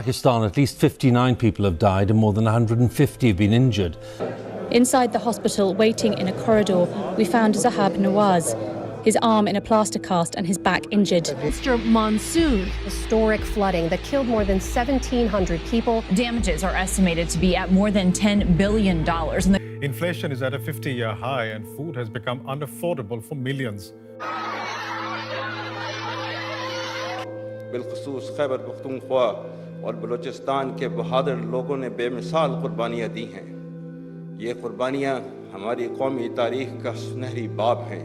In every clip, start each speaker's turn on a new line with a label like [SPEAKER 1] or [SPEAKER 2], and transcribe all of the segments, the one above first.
[SPEAKER 1] Pakistan, at least 59 people have died and more than 150 have been injured.
[SPEAKER 2] Inside the hospital, waiting in a corridor, we found Zahab Nawaz, his arm in a plaster cast and his back injured.
[SPEAKER 3] Mr. Monsoon. Historic flooding that killed more than 1,700 people.
[SPEAKER 4] Damages are estimated to be at more than $10 billion.
[SPEAKER 5] Inflation is at a 50-year high and food has become unaffordable for millions.
[SPEAKER 6] बिलखुसूस Khyber Pakhtunkhwa और बलूचिस्तान के बहादुर लोगों ने बेमिसाल कुर्बानियाँ दी हैं। ये कुर्बानियाँ हमारी कौमी तारीख का सुनहरी बाब हैं।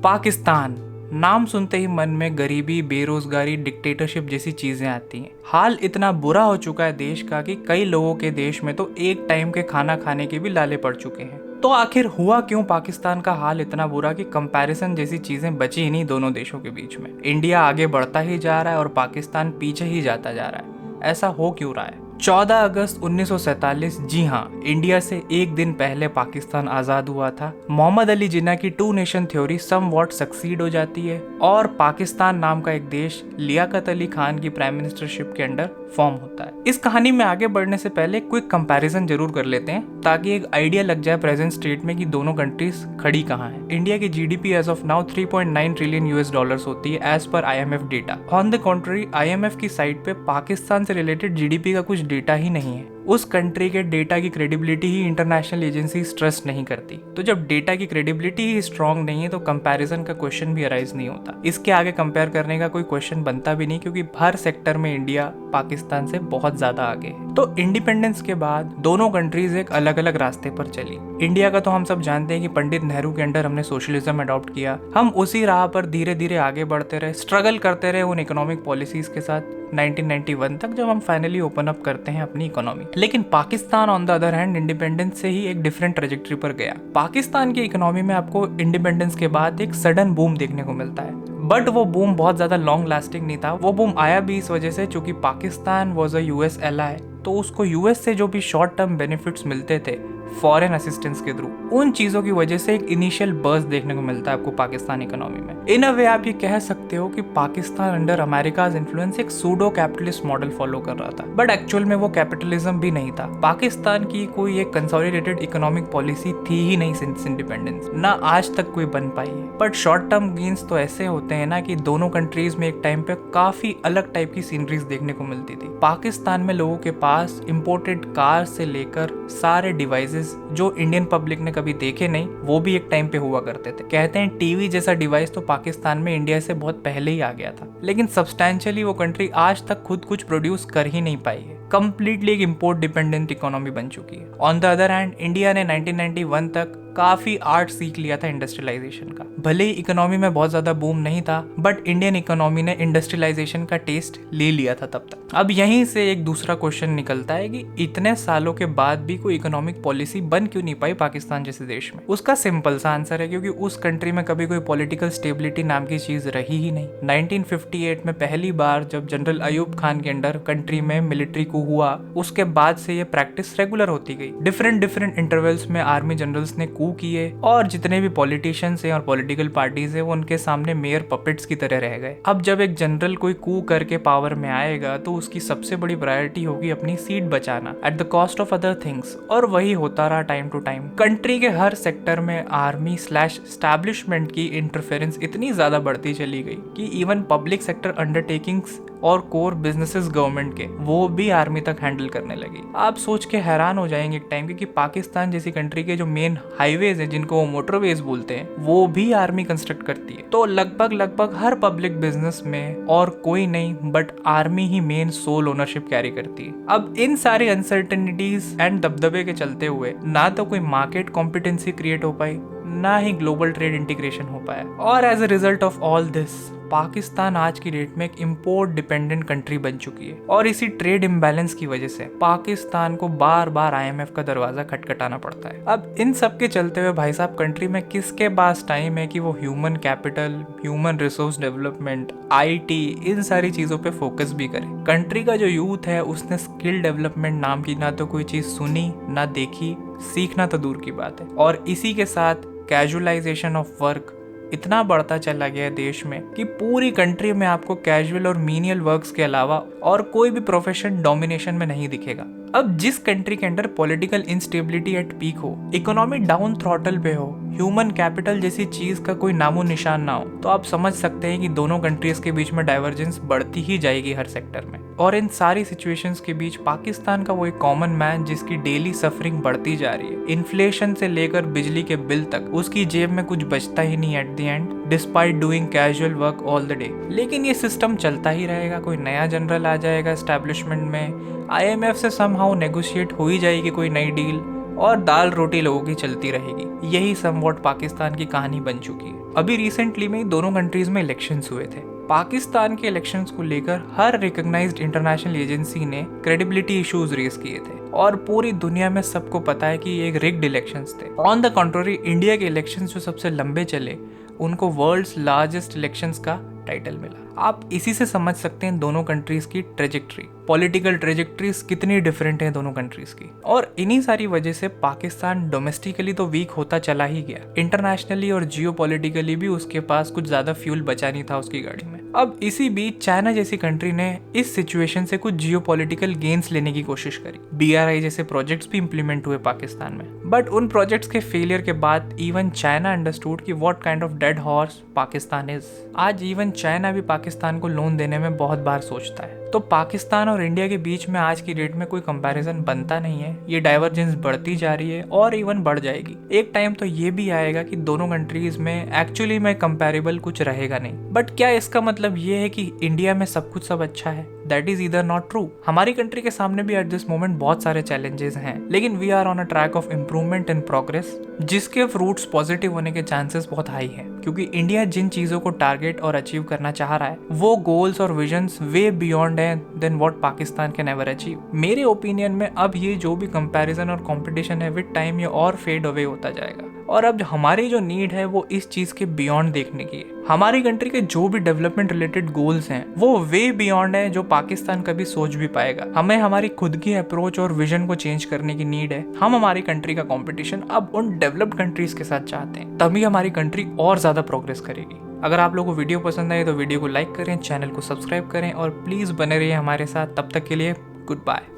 [SPEAKER 7] पाकिस्तान नाम सुनते ही मन में गरीबी, बेरोजगारी, डिक्टेटरशिप जैसी चीजें आती हैं। हाल इतना बुरा हो चुका है देश का कि कई लोगों के देश में तो एक टाइम के खाना खाने के भी लाले पड़ चुके हैं। तो आखिर हुआ क्यों पाकिस्तान का हाल इतना बुरा कि कंपैरिजन जैसी चीजें बची ही नहीं दोनों देशों के बीच में। इंडिया आगे बढ़ता ही जा रहा है और पाकिस्तान पीछे ही जाता जा रहा है। ऐसा हो क्यों रहा है? 14 अगस्त 1947, जी हाँ, इंडिया से एक दिन पहले पाकिस्तान आज़ाद हुआ था। मोहम्मद अली जिन्ना की 2 नेशन थ्योरी समवॉट सक्सीड हो जाती है और पाकिस्तान नाम का एक देश लियाकत अली खान की प्राइम मिनिस्टरशिप के अंडर फॉर्म होता है। इस कहानी में आगे बढ़ने से पहले क्विक कंपैरिजन जरूर कर लेते हैं ताकि एक आइडिया लग जाए प्रेजेंट स्टेट में कि दोनों कंट्रीज खड़ी कहाँ हैं। इंडिया की GDP as of now 3.9 trillion US dollars होती है as per IMF data. On the country, IMF की साइट पे पाकिस्तान से रिलेटेड जीडीपी का कुछ डेटा ही नहीं है। उस कंट्री के डेटा की क्रेडिबिलिटी ही इंटरनेशनल एजेंसी ट्रस्ट नहीं करती। तो जब डेटा की क्रेडिबिलिटी ही स्ट्रांग नहीं है तो कंपैरिजन का क्वेश्चन भी अराइज नहीं होता। इसके आगे कंपेयर करने का कोई क्वेश्चन बनता भी नहीं क्योंकि हर सेक्टर में इंडिया पाकिस्तान से बहुत ज्यादा आगे है। तो इंडिपेंडेंस के बाद दोनों कंट्रीज एक अलग अलग रास्ते पर चली। इंडिया का तो हम सब जानते हैं कि पंडित नेहरू के अंडर हमने सोशलिज्म अडॉप्ट किया। हम उसी राह पर धीरे धीरे आगे बढ़ते रहे, स्ट्रगल करते रहे उन इकोनॉमिक पॉलिसीज के साथ 1991 तक, जब हम फाइनली ओपन अप करते हैं अपनी इकोनॉमी। लेकिन Pakistan on the other hand independence से ही एक डिफरेंट ट्रेजेक्टरी पर गया। पाकिस्तान की इकोनॉमी में आपको इंडिपेंडेंस के बाद एक सडन बूम देखने को मिलता है, बट वो बूम बहुत ज्यादा लॉन्ग लास्टिंग नहीं था। वो बूम आया भी इस वजह से चूंकि Pakistan was a US ally, तो उसको यूएस से जो भी शॉर्ट टर्म बेनिफिट्स मिलते थे फॉरेन असिस्टेंस के थ्रू, उन चीजों की वजह से एक इनिशियल बर्स्ट देखने को मिलता है आपको पाकिस्तान इकोनॉमी में। इन अ वे आप ये कह सकते हो कि पाकिस्तान अंडर अमेरिकाज इन्फ्लुएंस एक सूडो कैपिटलिस्ट मॉडल फॉलो कर रहा था, बट एक्चुअल में वो कैपिटलिज्म भी नहीं था। पाकिस्तान की कोई एक कंसोलिडेटेड इकोनॉमिक पॉलिसी थी ही नहीं सिंस इंडिपेंडेंस, ना आज तक कोई बन पाई है। बट शॉर्ट टर्म गेन्स तो ऐसे होते हैं ना कि दोनों कंट्रीज में एक टाइम पे काफी अलग टाइप की सीनरीज देखने को मिलती थी। पाकिस्तान में लोगों के पास इंपोर्टेड कार से लेकर सारे डिवाइसेस जो इंडियन पब्लिक ने कभी देखे नहीं, वो भी एक टाइम पे हुआ करते थे। कहते हैं टीवी जैसा डिवाइस तो पाकिस्तान में इंडिया से बहुत पहले ही आ गया था, लेकिन सब्सटैंशियली वो कंट्री आज तक खुद कुछ प्रोड्यूस कर ही नहीं पाई है। कंप्लीटली एक इंपोर्ट डिपेंडेंट इकोनॉमी बन चुकी है। On the other hand India ने 1991 तक काफी आर्ट सीख लिया था इंडस्ट्रियलाइजेशन का। भले ही इकोनॉमी में बहुत ज्यादा बूम नहीं था, बट इंडियन इकोनॉमी ने इंडस्ट्रियलाइजेशन का टेस्ट ले लिया था तब तक। अब यहीं से एक दूसरा क्वेश्चन निकलता है कि इतने सालों के बाद भी कोई इकोनॉमिक पॉलिसी बन क्यों नहीं पाई पाकिस्तान जैसे देश में? उसका सिंपल सा आंसर है क्योंकि उस कंट्री में कभी कोई पॉलिटिकल स्टेबिलिटी नाम की चीज रही ही नहीं। 1958 में पहली बार जब जनरल अयूब खान के अंडर कंट्री में मिलिट्री कू हुआ, उसके बाद से ये प्रैक्टिस रेगुलर होती गई। डिफरेंट इंटरवल्स में आर्मी जनरल्स ने किए और जितने भी पॉलिटिशियंस हैं और पॉलिटिकल पार्टीज हैं वो उनके सामने मेयर पपेट्स की तरह रह गए। अब जब एक जनरल कोई कू करके पावर में आएगा तो उसकी सबसे बड़ी प्रायोरिटी होगी अपनी सीट बचाना at the cost of other things, और वही होता रहा टाइम टू टाइम। कंट्री के हर सेक्टर में आर्मी स्लैश एस्टैब्लिशमेंट की इंटरफेरेंस इतनी ज्यादा बढ़ती चली गई कि इवन पब्लिक सेक्टर अंडरटेकिंग्स और कोर बिजनेसेस गवर्नमेंट के वो भी आर्मी तक हैंडल करने लगी। आप सोच के हैरान हो जाएंगे एक टाइम कि पाकिस्तान जैसी कंट्री के जो मेन हाईवेज हैं जिनको वो मोटरवेज बोलते हैं, वो भी आर्मी कंस्ट्रक्ट करती है। तो लगभग हर पब्लिक बिजनेस में और कोई नहीं बट आर्मी ही मेन सोल ओनरशिप कैरी करती है। अब इन सारी अनसर्टेनिटीज एंड दबदबे के चलते हुए ना तो कोई मार्केट कॉम्पिटेंसी क्रिएट हो पाई, ना ही ग्लोबल ट्रेड इंटीग्रेशन हो पाया, और as a result of all this Pakistan आज की डेट में एक इंपोर्ट डिपेंडेंट कंट्री बन चुकी है। और इसी ट्रेड इम्बैलेंस की वजह से पाकिस्तान को बार बार आईएमएफ का दरवाजा खटखटाना पड़ता है। अब इन सब के चलते हुए भाई साहब कंट्री में किसके पास टाइम है कि वो human capital, human resource development, IT, इन सारी चीजों पे फोकस भी करे। कंट्री का जो यूथ है उसने स्किल डेवलपमेंट नाम की ना तो कोई चीज सुनी ना देखी, सीखना तो दूर की बात है। और इसी के साथ कैजुअलाइजेशन ऑफ वर्क, इतना बढ़ता चला गया देश में कि पूरी कंट्री में आपको कैजुअल और मीनियल वर्क्स के अलावा और कोई भी प्रोफेशन डोमिनेशन में नहीं दिखेगा। अब जिस कंट्री के अंदर पॉलिटिकल इंस्टेबिलिटी एट पीक हो, इकोनॉमी डाउन थ्रॉटल पे हो, ह्यूमन कैपिटल जैसी चीज का कोई नामो निशान ना हो, तो आप समझ सकते हैं कि दोनों कंट्रीज के बीच में डाइवर्जेंस बढ़ती ही जाएगी हर सेक्टर में। और इन सारी सिचुएशंस के बीच पाकिस्तान का वो एक कॉमन मैन जिसकी डेली सफरिंग बढ़ती जा रही है, इन्फ्लेशन से लेकर बिजली के बिल तक, उसकी जेब में कुछ बचता ही नहीं at the end, despite doing casual work all the day. लेकिन ये सिस्टम चलता ही रहेगा, कोई नया जनरल आ जाएगा एस्टैब्लिशमेंट में, IMF से समहाउ नेगोशिएट हो ही जाएगी कोई नई डील, और दाल रोटी लोगों की चलती रहेगी। यही समवॉट पाकिस्तान की कहानी बन चुकी है। अभी रिसेंटली में दोनों कंट्रीज में इलेक्शंस हुए थे। पाकिस्तान के इलेक्शंस को लेकर हर रिकॉग्नाइज्ड इंटरनेशनल एजेंसी ने क्रेडिबिलिटी इश्यूज रेज किए थे और पूरी दुनिया में सबको पता है कि ये एक रिग्ड इलेक्शंस थे। ऑन द कंट्री, इंडिया के इलेक्शंस जो सबसे लंबे चले उनको वर्ल्ड्स लार्जेस्ट इलेक्शंस का टाइटल मिला। आप इसी से समझ सकते हैं दोनों कंट्रीज की ट्रेजेक्ट्री, पॉलिटिकल ट्रेजेक्ट्रीज कितनी डिफरेंट है दोनों कंट्रीज की। और इन्हीं सारी वजह से पाकिस्तान डोमेस्टिकली तो वीक होता चला ही गया, इंटरनेशनली और जियोपॉलिटिकली भी उसके पास कुछ ज्यादा फ्यूल बचा नहीं था उसकी गाड़ी में। अब इसी बीच चाइना जैसी कंट्री ने इस सिचुएशन से कुछ जियोपॉलिटिकल गेन्स लेने की कोशिश करी। BRI जैसे प्रोजेक्ट्स भी इंप्लीमेंट हुए पाकिस्तान में, बट उन प्रोजेक्ट्स के फेलियर के बाद इवन चाइना अंडरस्टूड कि what kind of dead horse Pakistan is. आज इवन चाइना भी पाकिस्तान को लोन देने में बहुत बार सोचता है। तो पाकिस्तान और इंडिया के बीच में आज की डेट में कोई कंपैरिजन बनता नहीं है। ये डाइवर्जेंस बढ़ती जा रही है और इवन बढ़ जाएगी। एक टाइम तो ये भी आएगा कि दोनों कंट्रीज में एक्चुअली में कंपैरेबल कुछ रहेगा नहीं। बट क्या इसका मतलब ये है कि इंडिया में सब कुछ सब अच्छा है? That is either not true. हमारी कंट्री के सामने भी एट दिस मोमेंट बहुत सारे चैलेंजेस हैं, लेकिन we are on a track of improvement in progress, जिसके फ्रूट्स पॉजिटिव होने के चांसेस बहुत हाई हैं। क्योंकि इंडिया जिन चीजों को टारगेट और अचीव करना चाह रहा है वो गोल्स और विजन्स वे बियॉन्ड है than what Pakistan can ever achieve. मेरे ओपिनियन में अब ये जो भी कंपैरिजन और कंपटीशन है विद टाइम ये और फेड अवे होता जाएगा। और अब हमारी जो नीड है वो इस चीज के बियॉन्ड देखने की है। हमारी कंट्री के जो भी डेवलपमेंट रिलेटेड गोल्स हैं वो वे बियॉन्ड है जो पाकिस्तान कभी सोच भी पाएगा। हमें हमारी खुद की अप्रोच और विजन को चेंज करने की नीड है। हम हमारी कंट्री का कंपटीशन अब उन डेवलप्ड कंट्रीज के साथ चाहते हैं, तभी हमारी कंट्री और ज्यादा प्रोग्रेस करेगी। अगर आप लोगों को वीडियो पसंद आए तो वीडियो को लाइक करें, चैनल को सब्सक्राइब करें और प्लीज बने रहिए हमारे साथ। तब तक के लिए गुड बाय।